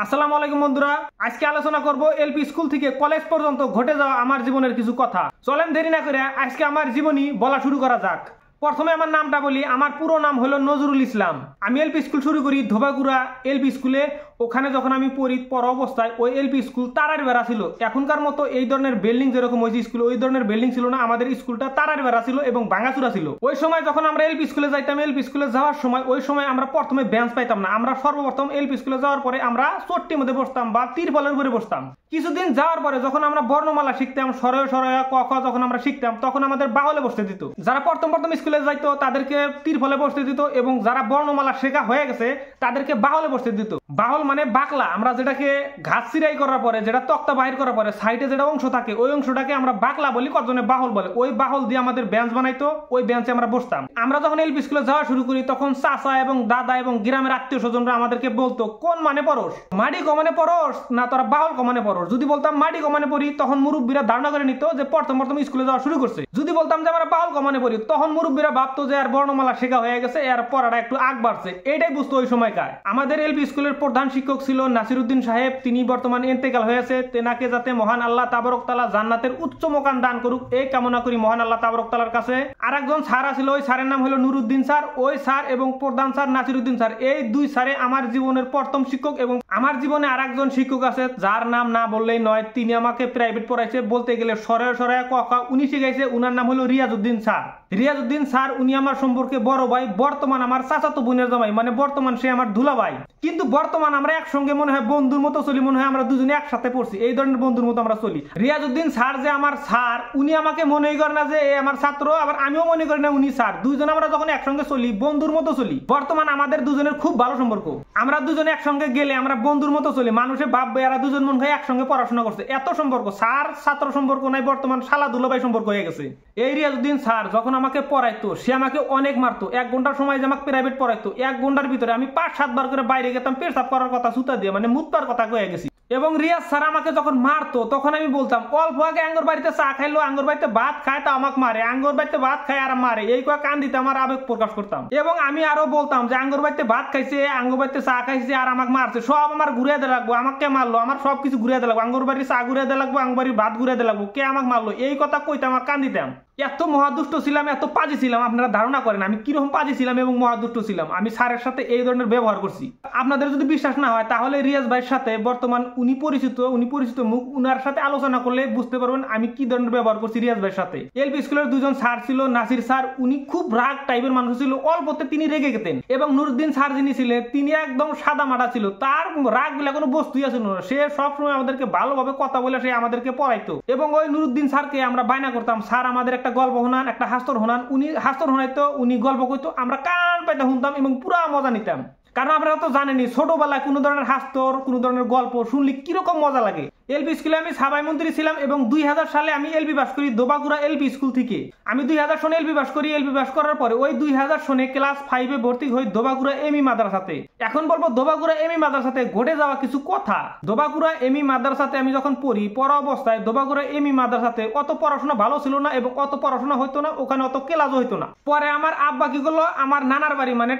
আসসালামু আলাইকুম বন্ধুরা, আজকে আলোচনা করব এলপি স্কুল থেকে কলেজ পর্যন্ত ঘটে যাওয়া আমার জীবনের কিছু কথা। চলেন দেরি না করে আজকে আমার জীবনী বলা শুরু করা যাক। প্রথমে আমার নামটা বলি। আমার পুরো নাম হলো নজরুল ইসলাম। আমি এলপি স্কুল শুরু করি ধোবাগুড়া এলপি স্কুলে। ওখানে যখন আমি পড়ি পর অবস্থায় ওই এলপি স্কুল তারার বেড়া ছিল। এখনকার মতো এই ধরনের বিল্ডিং যেরকম হয়েছে স্কুল, ওই ধরনের বিল্ডিং ছিল না। আমাদের স্কুলটা তারার বেড়া ছিল এবং ভাঙাচুরা ছিল। ওই সময় যখন আমরা এলপি স্কুলে যাইতাম, এলপি স্কুলে যাওয়ার সময় ওই সময় আমরা প্রথমে বেঞ্চ পাইতাম না। আমরা সর্বপ্রথম এলপি স্কুলে যাওয়ার পরে আমরা চট্টির মধ্যে বসতাম বা তিরপলের উপরে বসতাম। কিছুদিন যাওয়ার পরে যখন আমরা বর্ণমালা শিখতাম, সরয় সরয় ক খ যখন আমরা শিখতাম, তখন আমাদের বাহলে বসতে দিত। যারা প্রথম স্কুলে যাইতো তাদেরকে তিরপলে বসতে দিত এবং যারা বর্ণমালা শেখা হয়ে গেছে তাদেরকে বাহলে বসতে দিত। বাহল মানে বাকলা, আমরা যেটাকে ঘাস চিরাই করার পরে যেটা তক্তা বাহির করার পরে সাইডে যেটা অংশ থাকে ওই অংশটাকে আমরা বাকলা বলি, কতজনে বাহল বলে। ওই বাহল দিয়ে আমাদের বেঞ্চ বানাইতো, ওই বেঞ্চে আমরা বসতাম। আমরা যখন এলপি স্কুলে যাওয়া শুরু করি তখন চাচা এবং দাদা এবং গ্রামের আত্মীয় স্বজনরা আমাদেরকে বলতো, কোন মানে পড়স, মাটি কমানে পড়স না তোরা বাহল কমানে পড়স। যদি বলতাম মাটি কমানে পড়ি তখন মুরব্বীরা ধারণা করে নিত যে প্রথম স্কুলে যাওয়া শুরু করছে। যদি বলতাম যে আমরা বাহল কমানে পড়ি তখন মুরব্বীরা ভাবতো যে আর বর্ণমালা শেখা হয়ে গেছে, এর পড়াটা একটু আগ বাড়ছে। এটাই বুঝতো ওই সময়কার। আমাদের এলপি স্কুলের প্রধান শিক্ষক ছিল নাসিরউদ্দিন সাহেব। তিনি বর্তমানে ইন্তেকাল হয়েছে। তেনাকে যাতে মহান আল্লাহ তাবারক তাআলা জান্নাতের উচ্চ মোকাম দান করুক এই কামনা করি মহান আল্লাহ তাবারক তাআলার কাছে। আরেকজন স্যার ছিল, ওই স্যারের নাম হলো নুরুদ্দিন স্যার। ওই স্যার এবং প্রধান স্যার নাসিরউদ্দিন স্যার, এই দুই স্যারে আমার জীবনের প্রথম শিক্ষক। এবং আমার জীবনে আরেকজন শিক্ষক আছে যার নাম না বললেই নয়। তিনি আমাকে প্রাইভেট পড়াইছে, বলতে গেলে সরয় সরয় ক খ উনি শিখাইছে। উনার নাম হলো রিয়াজউদ্দিন স্যার। রিয়াজউদ্দিন স্যার উনি আমার সম্পর্কে বড় ভাই, বর্তমান আমার চাচাতো বোনের জামাই, মানে বর্তমান সে আমার দুলা ভাই। কিন্তু বর্তমান আমরা একসঙ্গে মনে হয় বন্ধুর মতো চলি, মনে হয় আমরা দুজনে একসাথে পড়ছি, এই ধরনের বন্ধুর মতো আমরা চলি। রিয়াজউদ্দিন স্যার যে আমার স্যার, উনি আমাকে মনে করে না যে এ আমার ছাত্র, আবার আমিও মনে করি না উনি স্যার। দুইজন আমরা যখন একসঙ্গে চলি বন্ধুর মতো চলি। বর্তমান আমাদের দুজনের খুব ভালো সম্পর্ক। আমরা দুজনে একসঙ্গে গেলে আমরা বন্ধুর মতো চলি, মানুষে ভাববে এরা দুজন মনে হয় একসঙ্গে পড়াশোনা করছে, এত সম্পর্ক। স্যার ছাত্র সম্পর্ক নাই, বর্তমান শালা দুলাভাই সম্পর্ক হয়ে গেছে। এই রিয়াজউদ্দিন স্যার যখন আমাকে পড়াইতো সে আমাকে অনেক মারতো। 1 ঘন্টার সময় যে আমাকে প্রাইভেট পড়াইতো, 1 ঘন্টার ভিতরে আমি 5-7 বার করে বাইরে গেতাম পেশাব করার কথা সুতা দিয়ে, মানে মুতপার কথা কয়ে গেছি। এবং রিয়াজ স্যার আমাকে যখন মারতো তখন আমি বলতাম, অল্প আগে আঙ্গর বাড়িতে চা খাইলো, আঙ্গর বাড়িতে ভাত খায় তা আমাকে মারে, আঙ্গর বাড়িতে ভাত খায় আর মারে, এই কয়ে কান দিতে আমার আবেগ প্রকাশ করতাম। এবং আমি আরো বলতাম যে আঙ্গর বাড়িতে ভাত খাইছে, আঙ্গর বাড়িতে চা খাইছে আর আমাকে মারছে, সব আমার ঘুরিয়ে দিয়ে লাগবো, আমাকে মারলো, আমার সবকিছু ঘুরিয়ে দিয়ে লাগবো, আঙ্গর বাড়ির চা ঘুরিয়ে দিয়ে লাগবো, আঙ্গর বাড়ির ভাত ঘুরিয়ে দিয়ে লাগবো, কে আমাকে মারলো, এই কথা কইতে আমার কান দিতাম। এত মহাদুষ্ট ছিলাম, এত পাজি ছিলাম, আপনারা ধারণা করেন আমি কিরকম পাজি ছিলাম এবং মহাদুষ্ট ছিলাম। আমি স্যারের সাথে এই ধরনের ব্যবহার করছি। আপনাদের যদি বিশ্বাস না হয় তাহলে রিয়াজ ভাইয়ের সাথে বর্তমান উনি পরিচিত মুখ, উনার সাথে আলোচনা করলে বুঝতে পারবেন আমি কি ধরনের ব্যবহার করছি রিয়াজ ভাইয়ের সাথে। এলপি স্কুলের দুজন স্যার ছিল, নাসির স্যার উনি খুব রাগ টাইপের মানুষ ছিল, অল্পতে তিনি রেগে গেতেন। এবং নুরুদ্দিন স্যার যিনি ছিলেন তিনি একদম সাদা মাটা ছিল, তার রাগ বলে কোনো বস্তুই আছে না। সে সবসময় আমাদেরকে ভালোভাবে কথা বলে সে আমাদেরকে পড়াইতো। এবং ওই নুরুদ্দিন স্যারকে আমরা বায়না করতাম, স্যার আমাদের একটা গল্প শোনান, একটা হাস্তর শোনান। উনি হাস্তর শোনাইতো, উনি গল্প কইতো, আমরা কান পাইতে শুনতাম এবং পুরা মজা নিতাম। কারণ আপনারা তো জানেনই ছোটবেলায় কোনো ধরনের হাস্তর, কোনো ধরনের গল্প শুনলে কিরকম মজা লাগে। এলপি স্কুলে আমি সাবাই মন্ত্রী ছিলাম এবং 2000 সালে আমি এলপি পাস করি ধোবাগুড়া এলপি স্কুল থেকে। আমি 2000 সনে এলপি পাস করি। এলপি পাস করার পরে ওই 2000 সনে ক্লাস 5-এ ভর্তি হই ধোবাগুড়া এমই মাদ্রাসাতে। এখন বলবো ধোবাগুড়া এমই মাদ্রাসাতে ঘটে যাওয়া কিছু কথা। ধোবাগুড়া এমই মাদ্রাসাতে আমি যখন পড়ি, পড়া অবস্থায় ধোবাগুড়া এমই মাদ্রাসাতে অত পড়াশোনা ভালো ছিল না এবং অত পড়াশোনা হইতো না, ওখানে অত ক্লাস হইতো না। পরে আমার আব্বা কি করলো, আমার নানার বাড়ি মানে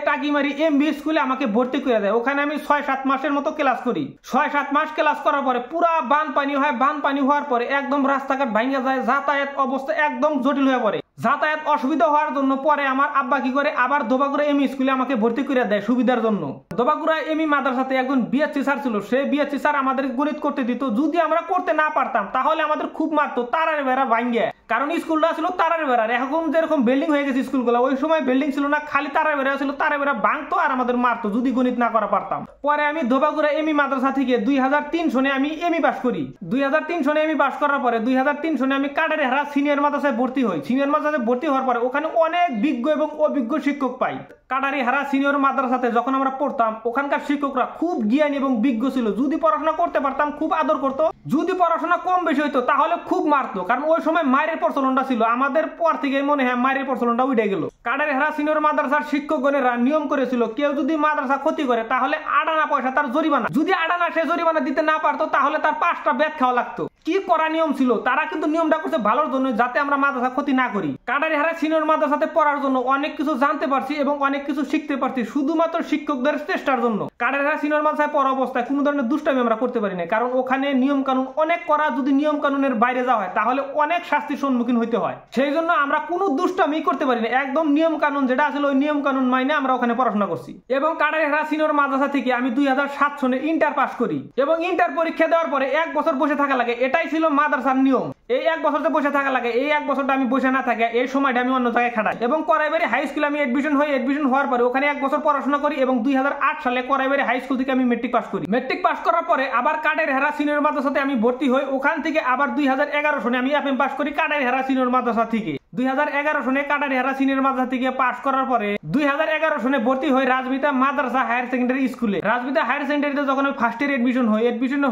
টাকিমারি এমবি স্কুলে আমাকে ভর্তি করে দেয়। ওখানে আমি 6-7 মাসের মতো ক্লাস করি। 6-7 মাস ক্লাস করার পরে পুরা বানপানি হয়। বানপানি হওয়ার পরে একদম রাস্তাঘাট ভাঙা যায়, যাতায়াত অবস্থা একদম জটিল হয়ে পড়ে। যাতায়াত অসুবিধা হওয়ার জন্য পরে আমার আব্বা কি করে আবার ধোবাগুড়া এমই স্কুলে আমাকে ভর্তি করে দেয় সুবিধার জন্য। ধোবাগুড়া এমই মাদ্রাসাতে একজন বিএসসি স্যার ছিল, সেই বিএসসি স্যার আমাদের গণিত করতে দিত। যদি আমরা করতে না পারতাম তাহলে আমাদের খুব মারতো, তারার বেড়া ভাঙ্গে। কারণ স্কুলটা ছিল তারার বেড়ার, এখন যেরকম বিল্ডিং হয়ে গেছে স্কুলগুলো, ওই সময় বিল্ডিং ছিল না, খালি তারার বেড়া ছিল। তারার বেড়া ভাঙতো আর আমাদের মারতো যদি গণিত না করা পারতাম। পরে আমি ধোবাগুড়া এমই মাদ্রাসা থেকে 2003 সনে আমি এমই পাস করি। 2003 সনে এমই পাস করার পরে 2003 সনে আমি কাটারিহারা সিনিয়র মাদ্রাসায় ভর্তি হই। সিনিয়র মাদ্রাসায় ভর্তি হওয়ার পরে ওখানে অনেক বিজ্ঞ এবং অভিজ্ঞ শিক্ষক পাই। কাটারিহারা সিনিয়র মাদ্রাসাতে যখন আমরা পড়তাম ওখানকার শিক্ষকরা খুব জ্ঞানী এবং বিজ্ঞ ছিল। যদি পড়াশোনা করতে পারতাম খুব আদর করতো, যদি পড়াশোনা কম বেশি হইতো তাহলে খুব মারতো। কারণ ওই সময় মায়ের প্রচলনটা ছিল, আমাদের পর থেকে মনে হয় মায়ের প্রচলনটা উঠে গেল। কাটারিহারা সিনিয়র মাদ্রাসার শিক্ষকগণেরা নিয়ম করেছিল কেউ যদি মাদ্রাসা ক্ষতি করে তাহলে 8 আনা পয়সা তার জরিমানা। যদি 8 আনা সে জরিমানা দিতে না পারতো তাহলে তার 5টা বেত খাওয়া লাগতো। কি করা নিয়ম ছিল, তারা কিন্তু নিয়মটা করছে ভালোর জন্য, যাতে আমরা মাদ্রাসা ক্ষতি না করি। কাটারিহারা সিনিয়র মাদ্রাসাতে পড়ার জন্য অনেক কিছু জানতে পারছি এবং অনেক কিছু শিখতে পারছি শুধুমাত্র শিক্ষকদের চেষ্টার জন্য। কাটারিয়া সিনিয়র মাদ্রাসায় পড়া অবস্থায় কোনো ধরনের দুষ্টামি আমরা করতে পারি না, কারণ ওখানে নিয়ম কানুন অনেক করা, যদি নিয়ম কানুনের বাইরে যাওয়া হয় তাহলে অনেক শাস্তির সম্মুখীন হইতে হয়। সেই জন্য আমরা কোনো দুষ্টামি করতে পারি না, একদম নিয়ম কানুন যেটা আসলে ওই নিয়ম কানুন মাইনে আমরা ওখানে পড়াশোনা করছি। এবং কাটারিয়া সিনিয়র মাদ্রাসা থেকে আমি 2007 সনে ইন্টার পাস করি এবং ইন্টার পরীক্ষা দেওয়ার পরে 1 বছর বসে থাকা লাগে, এটাই ছিল মাদ্রাসার নিয়ম। এই 1 বছর যে বসে থাকা লাগে, এই 1 বছরটা আমি বসে না থাকে এই সময়টা আমি অন্য জায়গায় খাটাই। এবং করাইবাড়ি হাই স্কুলে আমি এডমিশন হওয়ার পরে ওখানে 1 বছর পড়াশোনা করি এবং 2008 সালে করাইবাড়ি হাই স্কুল থেকে আমি মেট্রিক পাস করি। মেট্রিক পাস করার পরে আবার কাটারিয়া সিনিয়র মাদ্রাসাতে আমি ভর্তি হই, ওখান থেকে আবার 2011 সনে আমি এফএম পাস করি কাটারিয়া সিনিয়র মাদ্রাসা থেকে। 2011 সনে কাটারিয়া সিনিয়র মাদ্রাসা থেকে পাস করার পরে 2011 সনে ভর্তি হই রাজমিতা মাদ্রাসা হায়ার সেকেন্ডারি স্কুলে। রাজমিতা হায়ার সেকেন্ডারিতে যখন আমি ফার্স্ট ইয়ার এডমিশন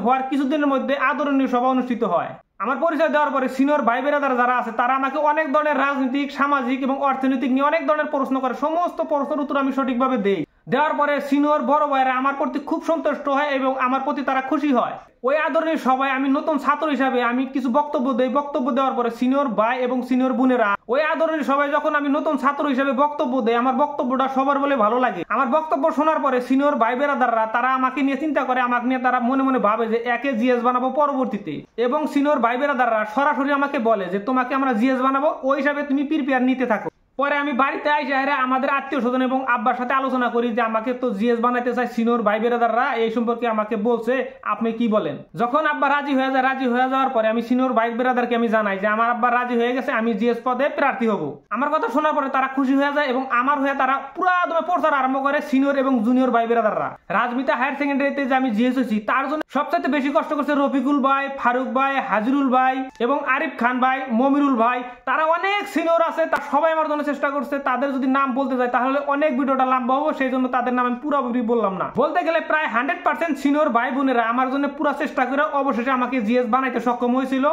হওয়ার কিছুদিনের মধ্যে আদরণীয় সভা অনুষ্ঠিত হয়। আমার পরিচয় দেওয়ার পরে সিনিয়র ভাই বেরাদার যারা আছে তারা আমাকে অনেক ধরনের রাজনৈতিক, সামাজিক এবং অর্থনৈতিক নিয়ে অনেক ধরনের প্রশ্ন করে, সমস্ত প্রশ্নের উত্তর আমি সঠিকভাবে দেই। দেওয়ার পরে সিনিয়র বড় ভাইরা আমার প্রতি খুব সন্তুষ্ট হয় এবং আমার প্রতি তারা খুশি হয়। ওই আদরণীয় সভায় আমি নতুন ছাত্র হিসাবে আমি কিছু বক্তব্য দেই। বক্তব্য দেওয়ার পরে সিনিয়র ভাই এবং সিনিয়র বোনেরা ওই আদরণীয় সভায় যখন আমি নতুন ছাত্র হিসাবে বক্তব্য দেই, আমার বক্তব্যটা সবার বলে ভালো লাগে। আমার বক্তব্য শোনার পরে সিনিয়র ভাই বেরাদাররা তারা আমাকে নিয়ে চিন্তা করে, আমাকে নিয়ে তারা মনে মনে ভাবে যে একে জিএস বানাবো পরবর্তীতে। এবং সিনিয়র ভাই বেরাদাররা সরাসরি আমাকে বলে যে তোমাকে আমরা জিএস বানাবো, ওই হিসাবে তুমি প্রিপেয়ার নিতে থাকো। পরে আমি বাড়িতে আইসা আমাদের আত্মীয় স্বজন এবং আব্বার সাথে আলোচনা করি যে আমাকে তো জিএস বানাইতে চাই সিনিয়র ভাই বেরাদাররা, এই সম্পর্কে আমাকে বলছে, আপনি কি বলেন? যখন আব্বা রাজি হয়ে যাওয়ার পরে আমি সিনিয়র ভাই বেরাদারকে আমি জানাই যে আমার আব্বা রাজি হয়ে গেছে, আমি জিএস পদে প্রার্থী হব। আমার কথা শোনার পরে তারা খুশি হয়ে যায় এবং আমার হয়ে তারা পুরা দমে প্রচার আরম্ভ করে সিনিয়র এবং জুনিয়র ভাই বেরাদাররা। রাজমিতা হায়ার সেকেন্ডারিতে যে আমি জিএস হয়েছি তার জন্য সবচাইতে বেশি কষ্ট করছে রফিকুল ভাই, ফারুক ভাই, হাজিরুল ভাই এবং আরিফ খান ভাই, মমিরুল ভাই। তারা অনেক সিনিয়র আছে, তারা সবাই আমার জন্য চেষ্টা করছে। তাদের যদি নাম বলতে যায় তাহলে অনেক ভিডিওটা লম্বা হবে, সেই জন্য তাদের নাম আমি পুরোপুরি বললাম না। বলতে গেলে প্রায় 100% সিনিয়র ভাই বোনেরা আমার জন্য পুরো চেষ্টা করে অবশেষে আমাকে জিএস বানাইতে সক্ষম হয়েছিল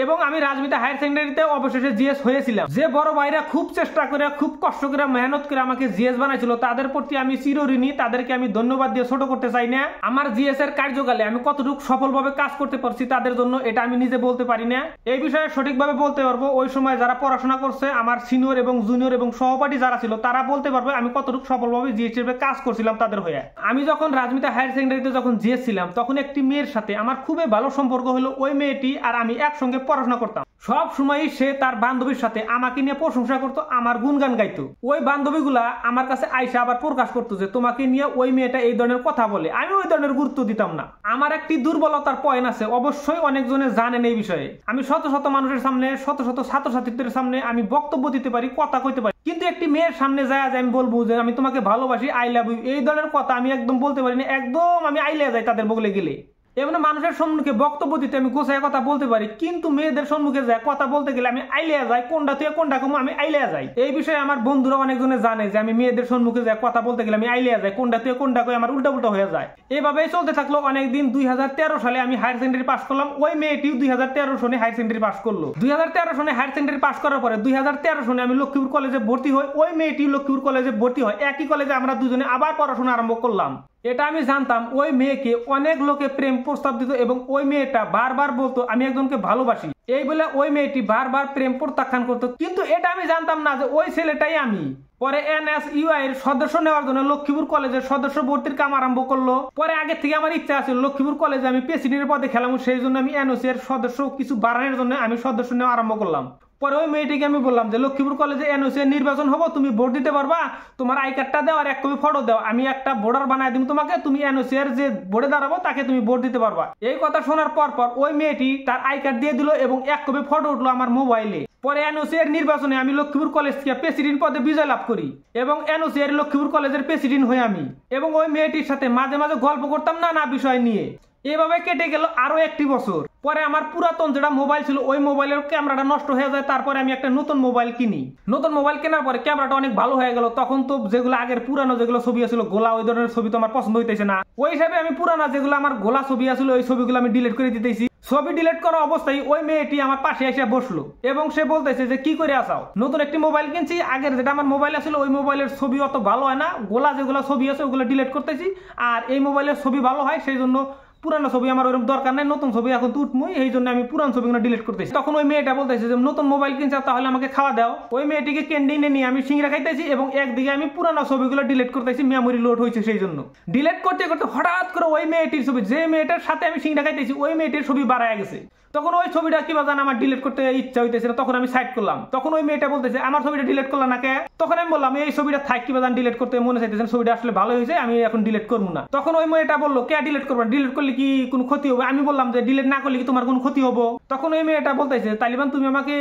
এবং আমি রাজমিতা হায়ার সেকেন্ডারিতে অবশেষে জিএস হয়েছিলাম। যে বড় ভাইরা খুব চেষ্টা করে, খুব কষ্ট করে, মেহনত করে আমাকে জিএস বানাইছিল তাদের প্রতি আমি চিরঋণী। তাদেরকে আমি ধন্যবাদ দিয়ে ছোট করতে চাই না। আমার জিএস এর কার্যকালে আমি কতটুকু সফলভাবে কাজ করতে পারছি তাদের জন্য এটা আমি নিজে বলতে পারি না। এই বিষয়ে সঠিকভাবে বলতে পারবো ওই সময় যারা পড়াশোনা করছে, আমার সিনিয়র এবং জুনিয়র এবং সহপাঠী যারা ছিল তারা বলতে পারবে আমি কতটুকু সফলভাবে জিএস হিসেবে কাজ করছিলাম তাদের হয়ে। আমি যখন রাজমিতা হায়ার সেকেন্ডারিতে যখন জিএস ছিলাম তখন একটি মেয়ের সাথে আমার খুবই ভালো সম্পর্ক হলো। ওই মেয়েটি আর আমি একসঙ্গে পড়াশোনা করতাম। সব সময় সে তার বান্ধবীর সাথে আমাকে নিয়ে প্রশংসা করতো, আমার গুণগান গাইতো। ওই বান্ধবীগুলা আমার কাছে আইসা আবার প্রকাশ করতো যে তোমাকে নিয়ে ওই মেয়েটা এই ধরনের কথা বলে। আমি ওই ধরনের গুরুত্ব দিতাম না। আমার একটি দুর্বলতার পয়েন্ট আছে, অবশ্যই অনেকজনে জানেন এই বিষয়ে। আমি শত শত মানুষের সামনে, শত শত ছাত্রছাত্রীদের সামনে আমি বক্তব্য দিতে পারি, কথা কইতে পারি, কিন্তু একটি মেয়ের সামনে যায় আমি বলবো যে আমি তোমাকে ভালোবাসি, আই লাভ ইউ, এই ধরনের কথা আমি একদম বলতে পারি না। একদম আমি আইলে যাই তাদের বগলে গেলে। এমন মানুষের সম্মুখে বক্তব্য দিতে আমি গোছায় কথা বলতে পারি, কিন্তু মেয়েদের সম্মুখে যায় কথা বলতে গেলে আমি আইলিয়া যাই, কোনটা তুই কোনটা কম আমি আইলিয়া যাই। এই বিষয়ে আমার বন্ধুরা অনেকজনে জানে যে আমি মেয়েদের সম্মুখে যায় কথা বলতে গেলে আমি আইলিয়া যাই, কোনটা তুই কোনটা কই আমার উল্টা উল্টা হয়ে যায়। এভাবেই চলতে থাকলো অনেকদিন। 2013 সালে আমি হায়ার সেকেন্ডারি পাস করলাম। ওই মেয়েটিও 2013 সনে হায়ার সেকেন্ডারি পাস করলো। 2013 সনে হায়ার সেকেন্ডারি পাস করার পরে 2013 সনে আমি লক্ষ্মীপুর কলেজে ভর্তি হই। ওই মেয়েটিও লক্ষ্মীপুর কলেজে ভর্তি হয়। একই কলেজে আমরা দুজনে আবার পড়াশোনা আরম্ভ করলাম। এটা আমি জানতাম ওই মেয়েকে অনেক লোকে প্রেম প্রস্তাব দিত এবং ওই মেয়েটা বারবার বলতো আমি একজনকে ভালোবাসি। এই বলে ওই মেয়েটি বারবার প্রেম প্রত্যাখ্যান করতো, কিন্তু এটা আমি জানতাম না যে ওই ছেলেটাই আমি। পরে NSUI এর সদস্য নেওয়ার জন্য লক্ষ্মীপুর কলেজের সদস্য ভর্তির কাম আরম্ভ করলো। পরে আগে থেকে আমার ইচ্ছা আছিল লক্ষ্মীপুর কলেজে আমি প্রেসিডেন্টের পদে খেলাম, সেই জন্য আমি NSUI এর সদস্য কিছু বাড়ানোর জন্য আমি সদস্য নেওয়া আরম্ভ করলাম। পরে ওই মেয়েটিকে আমি বললাম যে লক্ষ্মীপুর কলেজে NSUI এর নির্বাচন হবো, তুমি ভোট দিতে পারবা, তোমার আই কার্ডটা দাও আর এক কপি ফটো দাও, আমি একটা ভোটার বানাই দিব তোমাকে, তুমি NSUI এর যে ভোটে দাঁড়াবো তাকে তুমি ভোট দিতে পারবা। এই কথা শোনার পর ওই মেয়েটি তার আই কার্ড দিয়ে দিল এবং এক কপি ফটো উঠলো আমার মোবাইলে। পরে NSUI এর নির্বাচনে আমি লক্ষ্মীপুর কলেজ থেকে প্রেসিডেন্ট পদে বিজয় লাভ করি এবং NSUI এর লক্ষ্মীপুর কলেজের প্রেসিডেন্ট হই আমি। এবং ওই মেয়েটির সাথে মাঝে মাঝে গল্প করতাম নানা বিষয় নিয়ে। এভাবে কেটে গেল আরো একটি বছর। পরে আমার পুরাতন যেটা মোবাইল ছিল ওই মোবাইলের ক্যামেরাটা নষ্ট হয়ে যায়। তারপরে আমি একটা নতুন মোবাইল কিনি। নতুন মোবাইল কেনার পরে ক্যামেরাটা অনেক ভালো হয়ে গেল। তখন তো যেগুলো আগের পুরানো যেগুলো ছবি ছিল গোলা, ওই ধরনের ছবি তো আমার পছন্দ হইতেছে না। ওই হিসাবে আমি পুরানা যেগুলো আমার গোলা ছবি আছিল ওই ছবিগুলো আমি ডিলিট করে দিতেছি। ছবি ডিলিট করা অবস্থায় ওই মেয়েটি আমার পাশে এসে বসলো এবং সে বলতেছে যে কি করে আসাও, নতুন একটি মোবাইল কিনছি, আগের যেটা আমার মোবাইল আছিল ওই মোবাইলের ছবি অত ভালো হয় না, গোলা যেগুলো ছবি আছে ওগুলো ডিলিট করতেছি, আর এই মোবাইলের ছবি ভালো হয়, সেই জন্য পুরানো ছবি আমার ওরকম দরকার নাই, নতুন ছবি এখন তো উঠমই, এই জন্য আমি পুরানো ছবিগুলো ডিলিট করতেছি। তখন ওই মেয়েটা বলতেছে যে নতুন মোবাইল কিনছে তাহলে আমাকে খাওয়া দাও। ওই মেয়েটিকে ক্যান্টিনে নিয়ে আমি সিংড়া খাইতেছি এবং একদিকে আমি পুরানো ছবিগুলো ডিলিট করতেছি, মেমোরি লোড হয়েছে সেই জন্য। ডিলিট করতে করতে হঠাৎ করে ওই মেয়েটির ছবি, যে মেয়েটার সাথে আমি সিংড়া খাইতেছি ওই মেয়েটির ছবি বাড়ায় গেছে। তখন ওই ছবিটা কিবা জান আমার ডিলিট করতে ইচ্ছা হইতেছে না, তখন আমি সাইড করলাম। তখন ওই মেয়েটা বলতেছে আমার ছবিটা ডিলিট করলাম না কে? তখন আমি বললাম এই ছবিটা থাক, কিবা জান ডিলিট করতে মনে চাইতেছে, ছবিটা আসলে ভালো হয়েছে, আমি এখন ডিলিট করবো না। তখন ওই মেয়েটা বললো কে ডিলিট করবো, ডিলিট করলে কি কোনো ক্ষতি হবে? আমি বললাম যে ডিলিট না করলে কি তোমার কোনো ক্ষতি হবো? তখন ওই মেয়েটা বলতেছে তালিবান তুমি আমাকে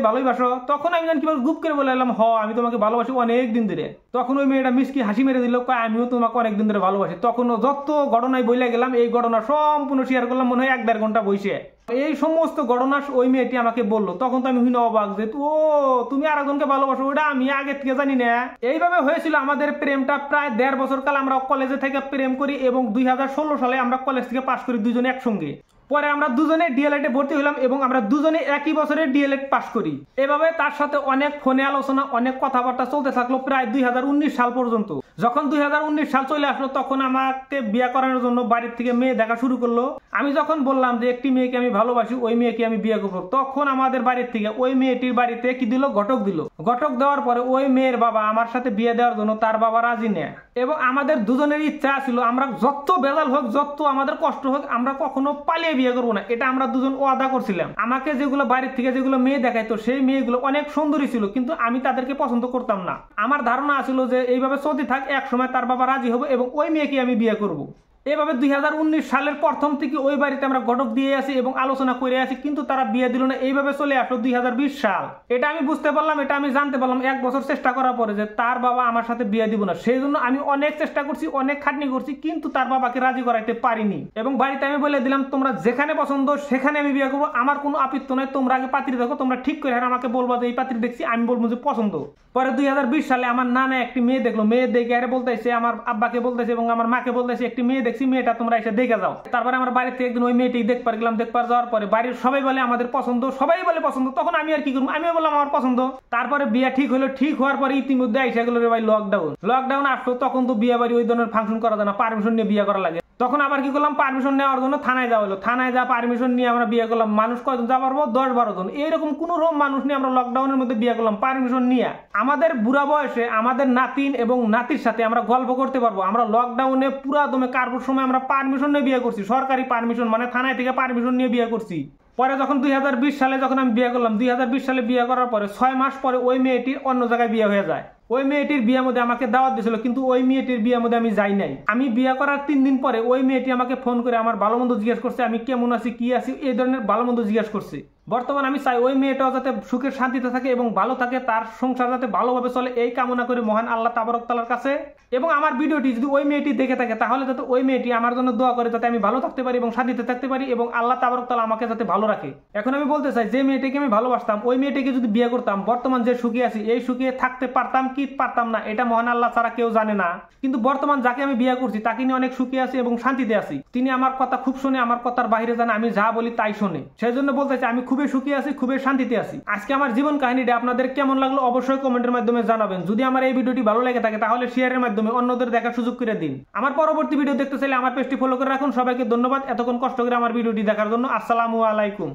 ভালোই বাসো। তখন আমি জানি কিবা গুপ করে বলে এলাম হ আমি তোমাকে ভালোবাসি অনেক দিন ধরে। তখন ওই মেয়েটা মিষ্টি হাসি মেরে দিল, কয় আমিও তোমাকে অনেকদিন ধরে ভালোবাসি। তখন যত ঘটনায় বইলে গেলাম, এই ঘটনা সম্পূর্ণ শেয়ার করলাম মনে হয় 1-1.5 ঘন্টা বসে। এই সমস্ত ঘটনা ওই মেয়েটি আমাকে বললো। তখন তো আমি হইনা অবাক যে ও তুমি আরেকজনকে ভালোবাসো, ওটা আমি আগে থেকে জানি না। এইভাবে হয়েছিল আমাদের প্রেমটা। প্রায় 1.5 বছর কাল আমরা কলেজে থেকে প্রেম করি এবং 2016 সালে আমরা কলেজ থেকে পাশ করি দুজনে একসঙ্গে। পরে আমরা দুজনে ডিএলএড ভর্তি হলাম এবং আমরা দুজনে একই বছরে ডিএলএড পাস করি। এভাবে তার সাথে অনেক ফোনে আলোচনা, অনেক কথাবার্তা চলতে থাকলো প্রায় 2019 সাল পর্যন্ত। যখন 2019 সাল চলে আসলো তখন আমাকে বিয়ে করানোর জন্য বাড়ির থেকে মেয়ে দেখা শুরু করলো। আমি যখন বললাম যে একটি মেয়েকে আমি ভালোবাসি, ওই মেয়েকে আমি বিয়ে করবো, তখন আমাদের বাড়ির থেকে ওই মেয়েটির বাড়িতে কি দিল, ঘটক দিল। ঘটক দেওয়ার পরে ওই মেয়ের বাবা আমার সাথে বিয়ে দেওয়ার জন্য তার বাবা রাজি নেয় এবং আমাদের দুজনের ইচ্ছা ছিল আমরা যত বেজাল হোক, যত আমাদের কষ্ট হোক, আমরা কখনো পালিয়ে বিয়ে করবো না, এটা আমরা দুজন ওয়াদা করছিলাম। আমাকে যেগুলো বাড়ির থেকে যেগুলো মেয়ে দেখাইতো সেই মেয়েগুলো অনেক সুন্দরী ছিল, কিন্তু আমি তাদেরকে পছন্দ করতাম না। আমার ধারণা ছিল যে এইভাবে চলতে থাক, এক সময় তার বাবা রাজি হবে এবং ওই মেয়েকে আমি বিয়ে করব। এভাবে 2019 সালের প্রথম থেকে ওই বাড়িতে আমরা ঘটক দিয়ে আসি এবং আলোচনা করে আসি, কিন্তু তারা বিয়ে দিল না। এইভাবে চলে আসলো 2020 সাল। এটা আমি বুঝতে পারলাম, এটা আমি জানতে পারলাম 1 বছর চেষ্টা করার পরে যে তার বাবা আমার সাথে বিয়ে দিব না। সেই জন্য আমি অনেক চেষ্টা করছি, অনেক খাটনি করছি, কিন্তু তার বাবাকে রাজি করাইতে পারিনি। এবং বাড়িতে আমি বলে দিলাম তোমরা যেখানে পছন্দ সেখানে আমি বিয়ে করবো, আমার কোনো আপত্তি নয়, তোমরা আগে পাত্রী দেখো, তোমরা ঠিক করে আমাকে বলবো যে এই পাত্রী দেখছি, আমি বলবো যে পছন্দ। পরে 2020 সালে আমার নানা একটি মেয়ে দেখলো, মেয়ে দেখে আরে বলতেছে, আমার আব্বাকে বলতেছে এবং আমার মাকে বলতেছে একটি মেয়ে দেখছি, মেয়েটা তোমরা এসে দেখে যাও। তারপরে আমার বাড়িতে একদিন ওই মেয়েটি দেখবার গেলাম, দেখবার যাওয়ার পরে বাড়ির সবাই বলে আমাদের পছন্দ, সবাই বলে পছন্দ। তখন আমি আর কি করবো, আমিও বললাম আমার পছন্দ। তারপরে বিয়ে ঠিক হলো, ঠিক হওয়ার পরে ইতিমধ্যে আইসা গেল রে ভাই লকডাউন আসলো। তখন তো বিয়ে বাড়ি ওই ধরনের ফাংশন করা যায় না, পারমিশন নিয়ে বিয়ে করা লাগে। তখন আবার কি করলাম, পারমিশন নেওয়ার জন্য থানায় যাওয়া হলো। থানায় যা পারমিশন নিয়ে আমরা বিয়ে করলাম। মানুষ কয়জন যা পারবো, 10-12 জন, এইরকম কোন রকম মানুষ নিয়ে আমরা লকডাউনের মধ্যে বিয়ে করলাম পারমিশন নিয়ে। আমাদের বুড়া বয়সে আমাদের নাতিন এবং নাতির সাথে আমরা গল্প করতে পারবো। আমরা লকডাউনে পুরা দমে কার্পুর সময় আমরা পারমিশন নিয়ে বিয়ে করছি, সরকারি পারমিশন, মানে থানায় থেকে পারমিশন নিয়ে বিয়ে করছি। পরে যখন 2020 সালে যখন আমি বিয়ে করলাম, 2020 সালে বিয়ে করার পরে 6 মাস পরে ওই মেয়েটির অন্য জায়গায় বিয়ে হয়ে যায়। ওই মেয়েটির বিয়ের মধ্যে আমাকে দাওয়াত দিয়েছিল, কিন্তু ওই মেয়েটির বিয়ের মধ্যে আমি যাই নাই। আমি বিয়ে করার 3 দিন পরে ওই মেয়েটি আমাকে ফোন করে আমার ভালো মন্দ জিজ্ঞেস করছে, আমি কেমন আছি, কি আছি, এই ধরনের ভালো মন্দ জিজ্ঞেস করছে। বর্তমানে আমি চাই ওই মেয়েটাও যাতে সুখের শান্তিতে থাকে এবং ভালো থাকে, তার সংসার যাতে ভালোভাবে চলে, এই কামনা করে মহান আল্লাহ তাবারক তাআলার কাছে। এবং আমার ভিডিওটি যদি ওই মেয়েটি দেখে থাকে তাহলে যাতে ওই মেয়েটি আমার জন্য দোয়া করে, যাতে আমি ভালো থাকতে পারি এবং শান্তিতে থাকতে পারি এবং আল্লাহ তাবারক তাআলা আমাকে যাতে ভালো রাখে। এখন আমি বলতে চাই, যে মেয়েটিকে আমি ভালোবাসতাম ওই মেয়েটিকে যদি বিয়ে করতাম, বর্তমান যে সুখী আছি এই সুখে থাকতে পারতাম কি পারতাম না এটা মহান আল্লাহ ছাড়া কেউ জানে না। কিন্তু বর্তমান যাকে আমি বিয়ে করছি তাকে নিয়ে অনেক সুখী আছি এবং শান্তিতে আছি। তিনি আমার কথা খুব শোনে, আমার কথার বাইরে জানে, আমি যা বলি তাই শোনে। সেই জন্য বলতে চাই আমি খুবই সুখী আছি, খুবই শান্তিতে আছি। আজকে আমার জীবন কাহিনীটা আপনাদের কেমন লাগলো অবশ্যই কমেন্টের মাধ্যমে জানাবেন। যদি আমার এই ভিডিওটি ভালো লেগে থাকে তাহলে শেয়ারের মাধ্যমে অন্যদের দেখার সুযোগ করে দিন। আমার পরবর্তী ভিডিও দেখতে চাইলে আমার পেজটি ফলো করে রাখুন। সবাইকে ধন্যবাদ এতক্ষণ কষ্ট করে আমার ভিডিওটি দেখার জন্য। আসসালামু আলাইকুম।